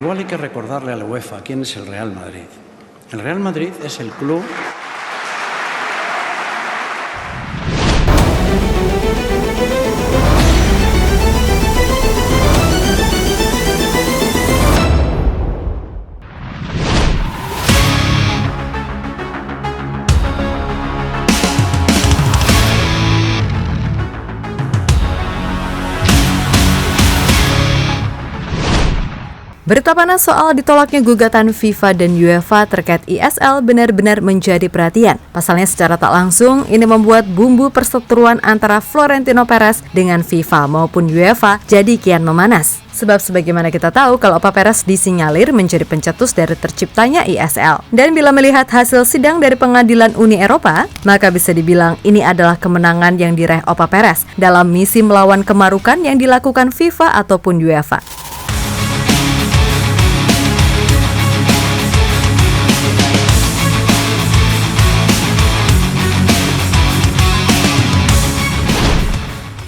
Igual hay que recordarle a la UEFA quién es el Real Madrid. El Real Madrid es el club. Berita panas soal ditolaknya gugatan FIFA dan UEFA terkait ISL benar-benar menjadi perhatian. Pasalnya secara tak langsung, ini membuat bumbu perseteruan antara Florentino Perez dengan FIFA maupun UEFA jadi kian memanas. Sebab sebagaimana kita tahu kalau Perez disinyalir menjadi pencetus dari terciptanya ISL. Dan bila melihat hasil sidang dari pengadilan Uni Eropa, maka bisa dibilang ini adalah kemenangan yang diraih Perez dalam misi melawan kemarukan yang dilakukan FIFA ataupun UEFA.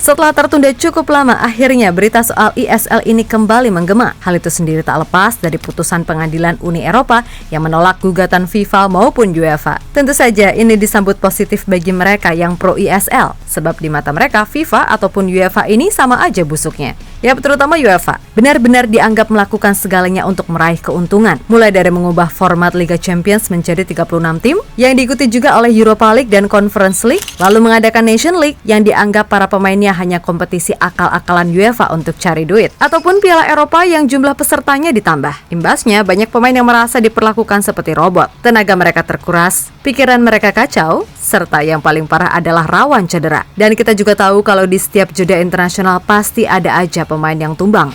Setelah tertunda cukup lama, akhirnya berita soal ISL ini kembali menggema. Hal itu sendiri tak lepas dari putusan pengadilan Uni Eropa yang menolak gugatan FIFA maupun UEFA. Tentu saja ini disambut positif bagi mereka yang pro ISL, sebab di mata mereka FIFA ataupun UEFA ini sama aja busuknya. Ya, terutama UEFA, benar-benar dianggap melakukan segalanya untuk meraih keuntungan. Mulai dari mengubah format Liga Champions menjadi 36 tim, yang diikuti juga oleh Europa League dan Conference League, lalu mengadakan Nation League yang dianggap para pemainnya hanya kompetisi akal-akalan UEFA untuk cari duit, ataupun Piala Eropa yang jumlah pesertanya ditambah. Imbasnya, banyak pemain yang merasa diperlakukan seperti robot. Tenaga mereka terkuras, pikiran mereka kacau, serta yang paling parah adalah rawan cedera. Dan kita juga tahu kalau di setiap jeda internasional pasti ada aja pemain yang tumbang.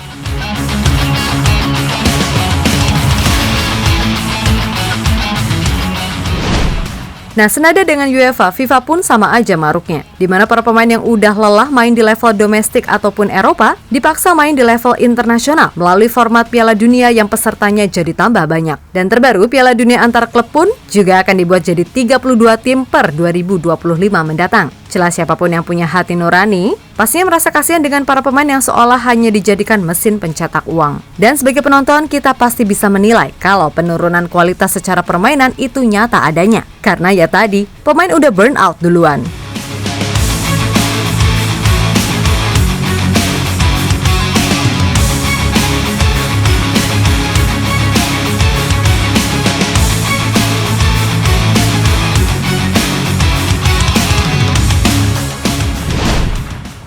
Nah, senada dengan UEFA, FIFA pun sama aja maruknya, di mana para pemain yang udah lelah main di level domestik ataupun Eropa, dipaksa main di level internasional melalui format Piala Dunia yang pesertanya jadi tambah banyak. Dan terbaru, Piala Dunia antar klub pun juga akan dibuat jadi 32 tim per 2025 mendatang. Jelas siapapun yang punya hati nurani, pastinya merasa kasihan dengan para pemain yang seolah hanya dijadikan mesin pencetak uang. Dan sebagai penonton, kita pasti bisa menilai kalau penurunan kualitas secara permainan itu nyata adanya. Karena ya tadi, pemain udah burn out duluan.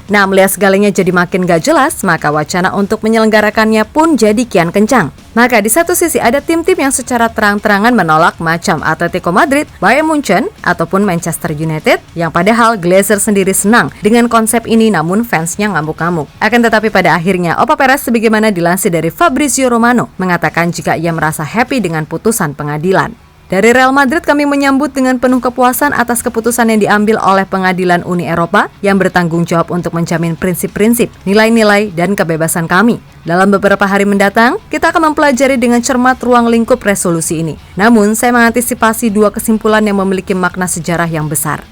Nah, melihat segalanya jadi makin gak jelas, maka wacana untuk menyelenggarakannya pun jadi kian kencang. Maka di satu sisi ada tim-tim yang secara terang-terangan menolak macam Atletico Madrid, Bayern Munchen, ataupun Manchester United, yang padahal Glazer sendiri senang dengan konsep ini namun fansnya ngamuk-ngamuk. Akan tetapi pada akhirnya, Perez sebagaimana dilansir dari Fabrizio Romano, mengatakan jika ia merasa happy dengan putusan pengadilan. Dari Real Madrid kami menyambut dengan penuh kepuasan atas keputusan yang diambil oleh pengadilan Uni Eropa yang bertanggung jawab untuk menjamin prinsip-prinsip, nilai-nilai, dan kebebasan kami. Dalam beberapa hari mendatang, kita akan mempelajari dengan cermat ruang lingkup resolusi ini. Namun, saya mengantisipasi dua kesimpulan yang memiliki makna sejarah yang besar.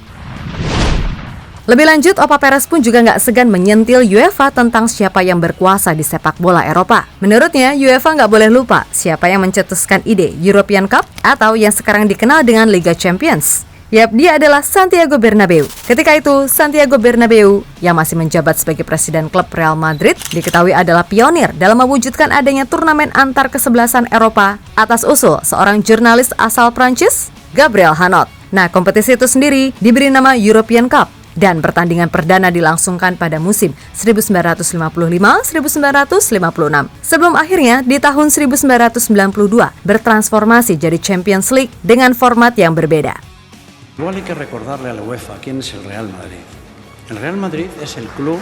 Lebih lanjut, Perez pun juga nggak segan menyentil UEFA tentang siapa yang berkuasa di sepak bola Eropa. Menurutnya, UEFA nggak boleh lupa siapa yang mencetuskan ide European Cup atau yang sekarang dikenal dengan Liga Champions. Yap, dia adalah Santiago Bernabeu. Ketika itu, Santiago Bernabeu yang masih menjabat sebagai presiden klub Real Madrid diketahui adalah pionir dalam mewujudkan adanya turnamen antar kesebelasan Eropa atas usul seorang jurnalis asal Prancis, Gabriel Hanot. Nah, kompetisi itu sendiri diberi nama European Cup. Dan pertandingan perdana dilangsungkan pada musim 1955-1956. Sebelum akhirnya di tahun 1992 bertransformasi jadi Champions League dengan format yang berbeda. Igual hay que recordarle a la UEFA quién es el Real Madrid. El Real Madrid es el club.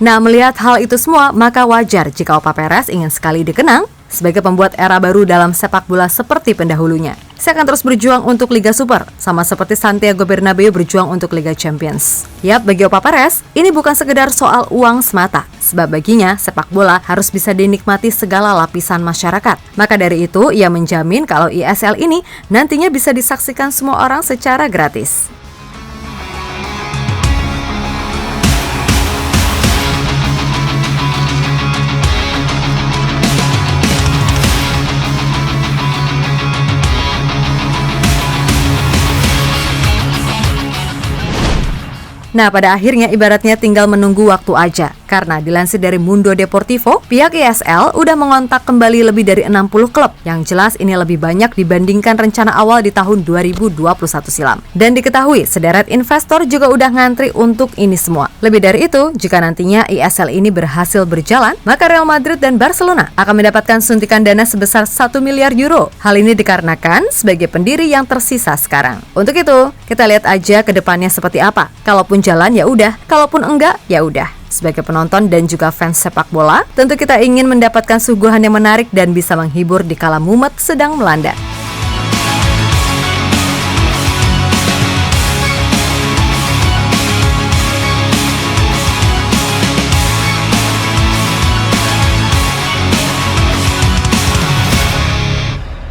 Nah, melihat hal itu semua, maka wajar jika Perez ingin sekali dikenang sebagai pembuat era baru dalam sepak bola seperti pendahulunya. Saya akan terus berjuang untuk Liga Super, sama seperti Santiago Bernabeu berjuang untuk Liga Champions. Yap, bagi Perez, ini bukan sekedar soal uang semata, sebab baginya sepak bola harus bisa dinikmati segala lapisan masyarakat. Maka dari itu, ia menjamin kalau ISL ini nantinya bisa disaksikan semua orang secara gratis. Nah, pada akhirnya ibaratnya tinggal menunggu waktu aja. Karena dilansir dari Mundo Deportivo, pihak ISL udah mengontak kembali lebih dari 60 klub. Yang jelas ini lebih banyak dibandingkan rencana awal di tahun 2021 silam. Dan diketahui, sederet investor juga udah ngantri untuk ini semua. Lebih dari itu, jika nantinya ISL ini berhasil berjalan, maka Real Madrid dan Barcelona akan mendapatkan suntikan dana sebesar 1 miliar euro. Hal ini dikarenakan sebagai pendiri yang tersisa sekarang. Untuk itu, kita lihat aja ke depannya seperti apa. Kalaupun jalan ya udah, kalaupun enggak ya udah. Sebagai penonton dan juga fans sepak bola, tentu kita ingin mendapatkan suguhan yang menarik dan bisa menghibur di kala mumet sedang melanda.